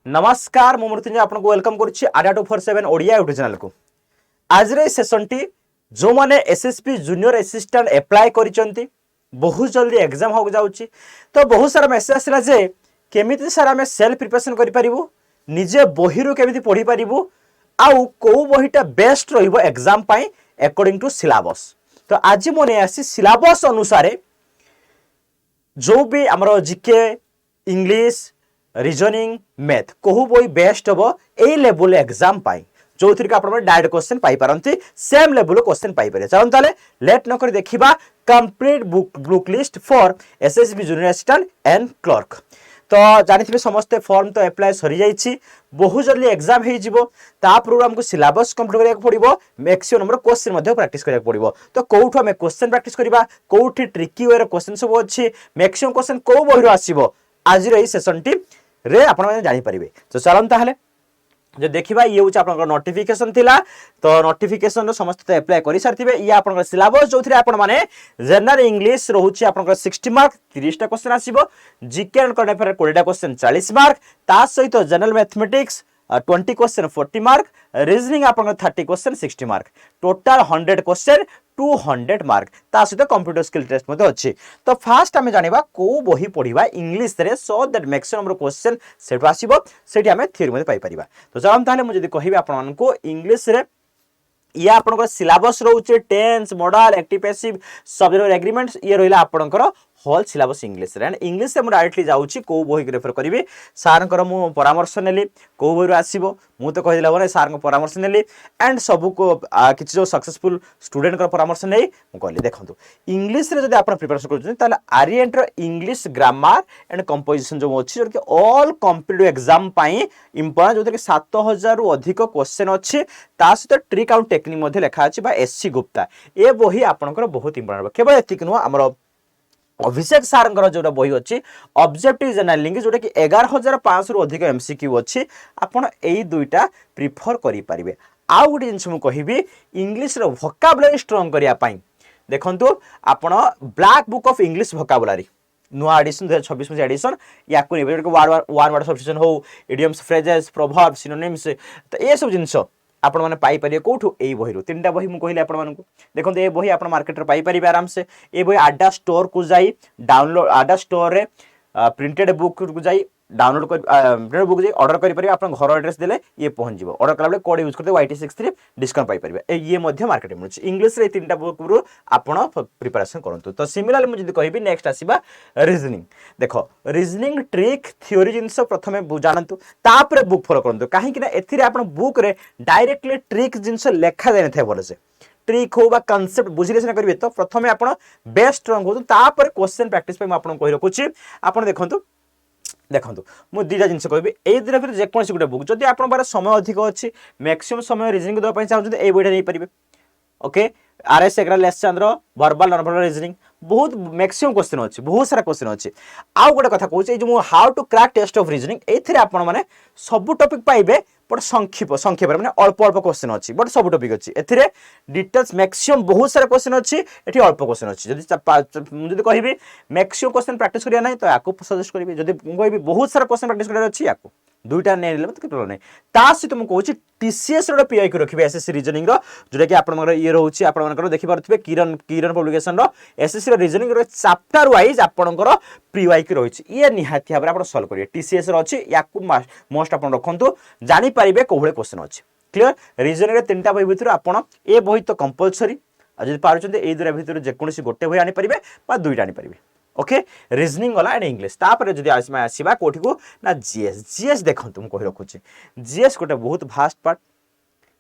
नमस्कार मु मृत्युंजय आपको वेलकम करुच्ची आडा 247 ओडिया यूट्यूब चैनल को। आज सेसन टी जो मैंने एसएसपी जूनियर असिस्टेंट एप्लाय करिसेंती बहुत जल्दी एग्जाम हो जाउची तो बहुत सारा मेसेज आसला जे केमिति सारा हमें सेल्फ प्रिपरेशन करि परिबु निजे बहिरु केमिति पढ़ी परिबु आउ को बहिटा बेस्ट रहिबो एग्जाम पाई अकॉर्डिंग टू सिलेबस। तो आज मु नै आसी सिलेबस अनुसार जो भी हमरो जीके इंग्लिश रीजनिंग मैथ कहू बही बेस्ट हम यही लेवल एग्जाम पाई जो थी आप डायरेक्ट क्वेश्चन पाई पारंती सेम लेवल क्वेश्चन पाई पारे। चलो ताले लेट नक देखिबा complete book list for SSB junior assistant and clerk. तो जानी समस्ते फॉर्म तो अप्लाई सरी जाइए बहुत जल्दी एग्जाम हो पूर्व सिलेबस कंप्लीट करा पड़ो मैक्सिमम नंबर क्वेश्चन प्रैक्टिस करा पड़ो। तो कौटू आम क्वेश्चन प्रैक्टिस करवा कौटी ट्रिकी वे क्वेश्चन सब अच्छी मैक्सिमम क्वेश्चन कौ बही आसो आज सेसन टी रे आपण मैंने जानीपर। तो चलन ताहले जो देखा ये हूँ आप नोटिफिकेशन थिला तो नोटिफिकेशन समस्त अप्लाई कर सारी ये आप सिलेबस जो आपने जनरल इंग्लिश रोचे आप 60 मार्क 30टा क्वेश्चन आसो जीके एंड करंट अफेयर 20टा क्वेश्चन 40 मार्क ता सहित general mathematics 20 question 40 mark reasoning आप 30 question 60 mark total 100 question 200 mark ता सहित कंप्यूटर स्किल टेस्ट अच्छी। तो फास्ट आम जाना कौ बही पढ़ा इंग्लिश रे so that maximum number question से आसो से थ्योरी पाई पार। तो चलो ताले मुझे कहबी आपको इंग्लिश रे ये आपनकर सिलेबस रोचे tense modal active passive subject agreements ये रहिला आपनकर होल सिलेबस इंग्लिश रे एंड इंग्लिश से मु डायरेक्टली जाउची को बही रेफर करिवे सारंकर मु परामर्श नेली को बही आसीबो मु तो कहि दिला बने सारंकर परामर्श नेली एंड सब को किछि जो सक्सेसफुल स्टूडेंट कर परामर्श नै मु कहली देखंतु इंग्लिश रे जदि आपण प्रिपरेशन करछन ताले आर्यन रो इंग्लिश ग्रामर एंड कंपोजिशन जो अछि जो कि ऑल कॉम्पिटिटिव एग्जाम पाई इंपोर्टेंट जो कि 7000 रु अधिक क्वेश्चन अछि ता सहित ट्रिक आउट टेक्निक मध्ये लिखा अछि बा एससी गुप्ता ए बही आपनकर बहुत इंपोर्टेंट केवल एतिक नो हमर अभिषेक सारंकर जो बही अच्छी ऑब्जेक्टिव जनरल इंग्लिश जोटा कि 11500 रु अधिक एमसीक्यू अच्छी आपण एई दुईटा प्रिफर करि परिबे। आउ गोटे जिनस मु कहबी इंग्लिश रो वोकाबुलरी स्ट्रांग करिया पई देखंतु आपण black book of English vocabulary नुआ एडिशन 2026 में एडिशन या को वर्ड सब्स्टिट्यूशन हो इडियम्स फ्रेजेस प्रोवर्ब्स सिनोनिम्स तो ये सब जिनस आपण मैंने पाई पारे कौटू यही बही 3टा बही मुझे कहली आपण मानकु देखो ये बही आप मार्केट रे पाई पारिबे आराम से ये बही आडा स्टोर को जाई डाउनलोड आडा स्टोर रे प्रिंटेड बुक को जाई डाउनलोड कर प्रिंटेड बुक जाई ऑर्डर करि परिबे आपण घर एड्रेस देले ये पहुंच जिवो ऑर्डर कला बेले कोड यूज करते YT63 डिस्काउंट पाई परिबे ये मध्य मार्केट में मिलुछि इंग्लिश रे 3टा बुक रु आपण प्रिपरेशन करंतु। तो सिमिलरली मु जदी कहबी नेक्स्ट आसीबा रीजनिंग देखो रीजनिंग ट्रिक थ्योरी जिंस प्रथमे जानंतु तापरे बुक फॉलो करंतु काहे कि ना एथिरे आपण बुक रे डायरेक्टली ट्रिक जिंस लेखा जाय नथाय बोले से ट्रिक हो बा कांसेप्ट बुझिले सिना करिवे तो प्रथमे आपण बेस्ट स्ट्रांग हो तापर क्वेश्चन प्रैक्टिस पे म आपण कहि रखुछि आपण देखंतु देखो मुझे दुईटा जिन कहि ए दिन फिर जेकोसी गोटे बुक जदि आप समय अधिक अच्छी मैक्सिमम समय रिजनिंग देवाई चाहते ये बईटा नहीं पारे ओके RS एग्रा लेस चंद्र वर्बल नॉन वर्बल रीजनिंग बहुत मैक्सिमम क्वेश्चन अच्छी बहुत सारा क्वेश्चन अच्छी। आउ गोटे कथा कहूँ जो how to crack test of reasoning एथिरे आपण माने सब टॉपिक पाइबे बट संक्षेप माने अल्प अल्प क्वेश्चन अच्छी बट सब टॉपिक अच्छी एथिरे डिटेल्स मैक्सिमम बहुत सारा क्वेश्चन अच्छी एठी अल्प क्वेश्चन अच्छी जदि कहबी मैक्सिमम क्वेश्चन प्रैक्टिस करिया नहीं तो याकू सजेस्ट करिवे जदि कहबी बहुत सारा क्वेश्चन प्रैक्टिस करिया अच्छी याकू दुईटा नहीं ले मतलब नहीं ता सहित मुझे कहूँ TCS रो पीआई को रखिए एसएससी रीजनिंग रो जोटा कि आपन ये रोचे आपन देखि पारथिबे किरण किरण पब्लिकेशन रो एसएससी रो रीजनिंग रो चैप्टर वाइज आपनकर पीआई को रहिछि ये निहाती भाबरे आपन सॉल्व करिए TCS रो अछि याकू मोस्ट आपन रखंतु जानि परिबे कोभळे क्वेश्चन अछि क्लियर। रीजनिंग रे 3टा बही भितर आपन ए बही तो कंपलसरी जदि पारुचंते ए दुरा भितर जेकोसी गोटे बही आनि परिबे बा दुईटा आनि परिबे ओके रीजनिंग वाला एंड इंग्लिश तापर जदि आसीबा कोठी को ना जीएस देखंतु हम कहि रखुछि जीएस गोटे बहुत भास्ट पार्ट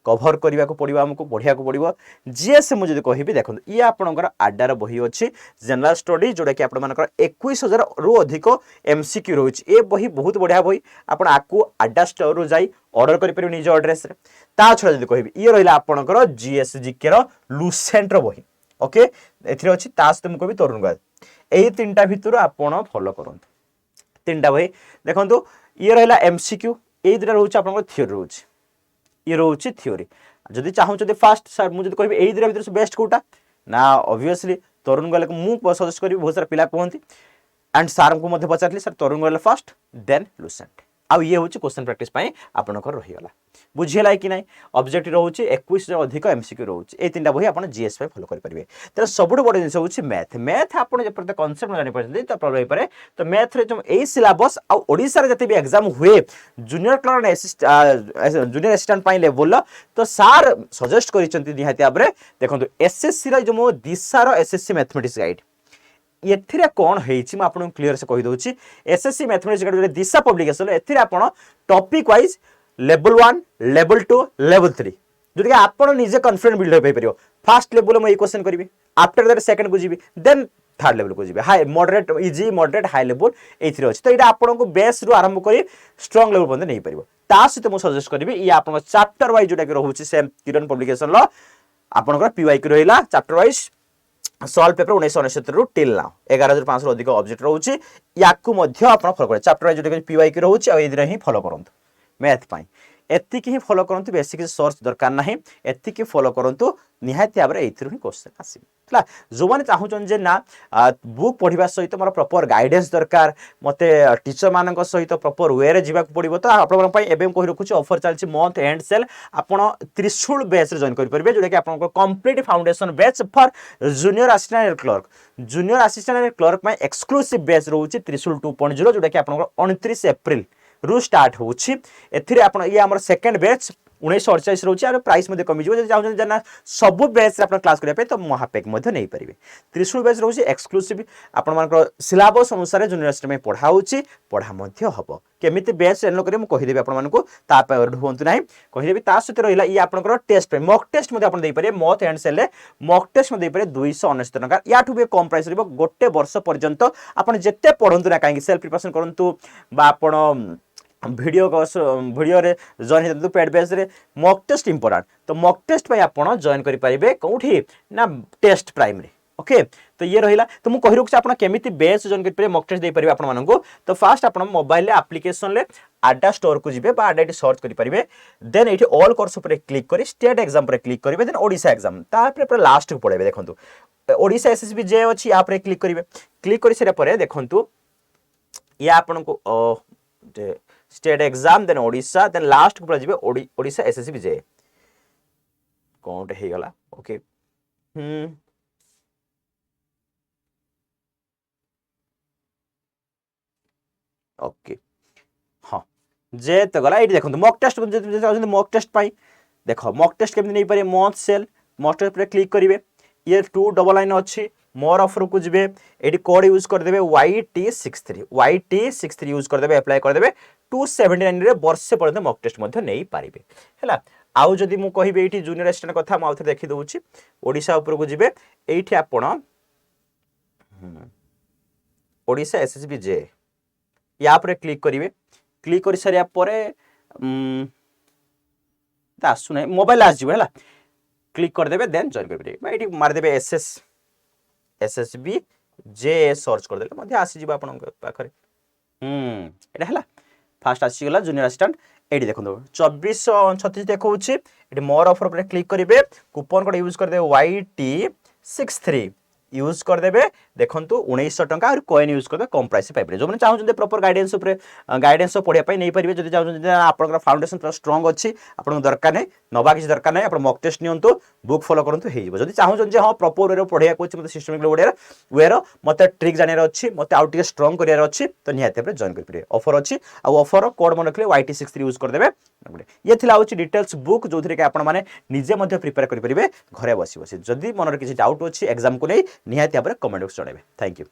कभर करने को पड़ो आमको पढ़िया को पड़ो जीएस मुझे कहबी देखो ये आपंकर आडार बही अच्छी जनरल स्टडी जोटा कि आप 21,000 रु अधिक एमसीक्यू रही ये बही बहुत बढ़िया बही आपड़ आपको आडा स्टोर रु जाई ऑर्डर करेंगे निज एड्रेस ता छड़ा जब कहबी ये रहा आपंकर जीएस जीके लुसेंट बही ओके एथिरे अच्छी सहित मुझे कहबी तरुण गाय यही 3टा भितर आप फॉलो करूँ 3टा बही देखो ये रहा एमसीक्यू ये 2टा रोचे आप थ्योरी रोचे ये रोचे थ्योरी जदि चाहते फास्ट सर मुझे कहबी यही 2टा भितर बेस्ट कोटा ना ऑब्वियसली तरुण गोयल को मुझे सजेस्ट करी बहुत सारा पिला कहती एंड सार को पचारि सर तरुण गोयल फास्ट देन लुसेंट आउ ये हूँ क्वेश्चन प्रैक्टिस आपंकर रहीगला बुझीगला कि ना ऑब्जेक्टिव रोचे 21 अधिक एमसीक्यू रोचे ये 3टा बही आप जीएस फॉलो करेंगे तेज सब बड़ जिन हूँ मैथ मैथ आप कनसेप्ट जापारे तो प्रॉब्लम हो पाए तो मैथ जो यही सिलेबस आशार जिते भी एग्जाम हुए junior clerk junior assistant level तो सार सजेस्ट कर निहाती भाव में देखो एसएससी जो मो दिशार एसएससी मैथमेटिक्स गाइड एथिरे कौन होइछि मैं आपन क्लियर से कहि दोछि SSC mathematics guide Disha publication एथिरे आपन topic wise level 1 level 2 level 3 जोकि आपन निजे कॉन्फिडेंट बिल्ड होई परियो फर्स्ट लेवल में क्वेश्चन करिवे आफ्टर दैट सेकंड को जीवी देन थर्ड लेवल को जीवे high moderate easy moderate high level एथिरे अछि तो एटा आपन को बेस रु आरंभ करी स्ट्रांग लेवल बंद नहीं परिबो ता सहित मु सजेस्ट करबी ये आपन चैप्टर वाइज जोटा कि रहउछि सेम किरण पब्लिकेशन लो आपन पीवाई की रहिला चैप्टर वाइज सॉल्व पेपर 1969 रु टिल नाउ 11500 अधिक ऑब्जेक्ट रहउछि याकू मध्य आपण फॉलो करे चैप्टर वाइज जोटा पीवाई की रहउछि आ एदिरे ही फॉलो करंतु मैथ पाई एतिकी ही फॉलो करंतु बेसिक सोर्स दरकार नाही एतिकी फॉलो करंतु निहाती भाबरे एथिरु ही क्वेश्चन आसीबा जो मैंने चाहून जे ना बुक पढ़ा सहित मोर प्रॉपर गाइडेंस दरकार मते टीचर मान सहित प्रॉपर वे रे जीवा पड़ो तो आपन कही रखुच्छी ऑफर चलती मंथ एंड सेल आपन त्रिशूल बैच जॉइन करेंगे जोटा कि आप complete foundation batch for junior assistant clerk junior assistant clerk में एक्सक्लूसिव बैच रोचे त्रिशूल 2.0 जोटा कि आप 29 एप्रिल रु स्टार्ट होची ये आम सेकेंड बैच 1948 रोचे और प्राइस कमी जब चाहते ना सब बैच आप क्लास करने तो महापेक नहीं पारे त्रिशूल बैच रोचे एक्सक्लूसिव आप सिलेबस अनुसार जूनियर असिस्टेंट में पढ़ाऊँगी पढ़ा हम केमी बैच चैनल करेंगे मुझे कहीदेवी आपको ढुंतु ना कहीदेवी सहित रहा ये आप टेस्ट मक टेस्ट देपारे मथ एंड सेल मक टेस्ट देपारे 299 टଙ୍କା या भी कम प्राइस रही गोटे वर्ष पर्यंत आप जिते पढ़ु ना कहीं सेल्फ प्रिपरेशन करूँ वीडियो वीडियो रे जॉइन होते पेड बेस रे मॉक टेस्ट इंपोर्टेंट तो मॉक टेस्ट पे आप जॉइन करि परिबे कोठी ना टेस्ट प्राइमरी ओके तो ये रहिला तो मु कहि रखछ आपण केमिति बेस जॉइन करि परिबे मॉक टेस्ट दे परिबे आपण मानको तो फास्ट आपण मोबाइल ले एप्लीकेशन ले आडा स्टोर को जिबे बा आडा सर्च करि परिबे देन एठी ऑल कोर्स ऊपर क्लिक करी स्टेट एग्जाम पर क्लिक करिवे देन ओडिसा एग्जाम तापर पूरा लास्ट को पढेबे देखंतु ओडिसा एसएसबी जे अछि या पर क्लिक करिवे क्लिक करि सेरा परे देखंतु या आपण को state exam then Odisha then last को जी ओडिशा एसएससी जे कौन हो गला ओके ओके हाँ जे तो गला ये देखो मॉक टेस्ट मॉक टेस्ट पाई देखो मॉक टेस्ट केमती नहीं पारे मंथ सेल मॉक टेस्ट पर क्लिक करेंगे ये 2 डबल लाइन अच्छी मोर ऑफर को जीवे ये कोड यूज करदे YT63 यूज करदे अप्लाई करदे 279 रे वर्षे पर्यंत मॉक टेस्ट मध्य नहीं पारिबे हैला आउ जदि मु कहिबे एठी जूनियर असिस्टेंट कथा म आउथे देखि दउची ओडिसा ऊपर को जीवे एठी आपण ओडिसा एसएसबी जे या पर क्लिक करिवे क्लिक कर सारिया परे आसु नै मोबाइल आस जीवे हैला क्लिक कर देबे देन जॉइन करबे एठी मार देबे एसएसबी जे सर्च कर देले मध्य आसी जीवा आपन पाखरे एटा हला फास्ट आसी गला जूनियर असिस्टेंट एठी देखो 2436 देखौछि एठी मोर ऑफर पर क्लिक करिवे कूपन कोड यूज कर दे YT63 यूज कर देबे देखंतु 1900 टंका और कॉइन यूज कर दे कम प्राइस पाइ जो माने चाहू प्रॉपर गाइडेंस ऊपर गाइडेंस पढिया पई नहीं परिबे जदि चाहू आपन फाउंडेशन पूरा स्ट्रांग अछि आपन दरकार नै नबा किछ दरकार नै आपन मॉक टेस्ट नियंतु बुक फॉलो करंतु हे जदि चाहू जे हां प्रॉपर वे पढिया को मते सिस्टमिक वे मते ट्रिक जानियर अछि मते आउट के स्ट्रांग करियर अछि तो निहाते पे जॉइन कर परिबे ऑफर अछि आ ऑफर कोड मन रखले YT63 यूज कर देबे ये थिला होछि डिटेल्स बुक जो थरे के आपन माने निजे मते प्रिपेयर करि परिबे घरे बसी बसी जदि मन किछ डाउट अछि एग्जाम को नै निहाती भाबरे कमेंट बॉक्स जणाइबे थैंक यू।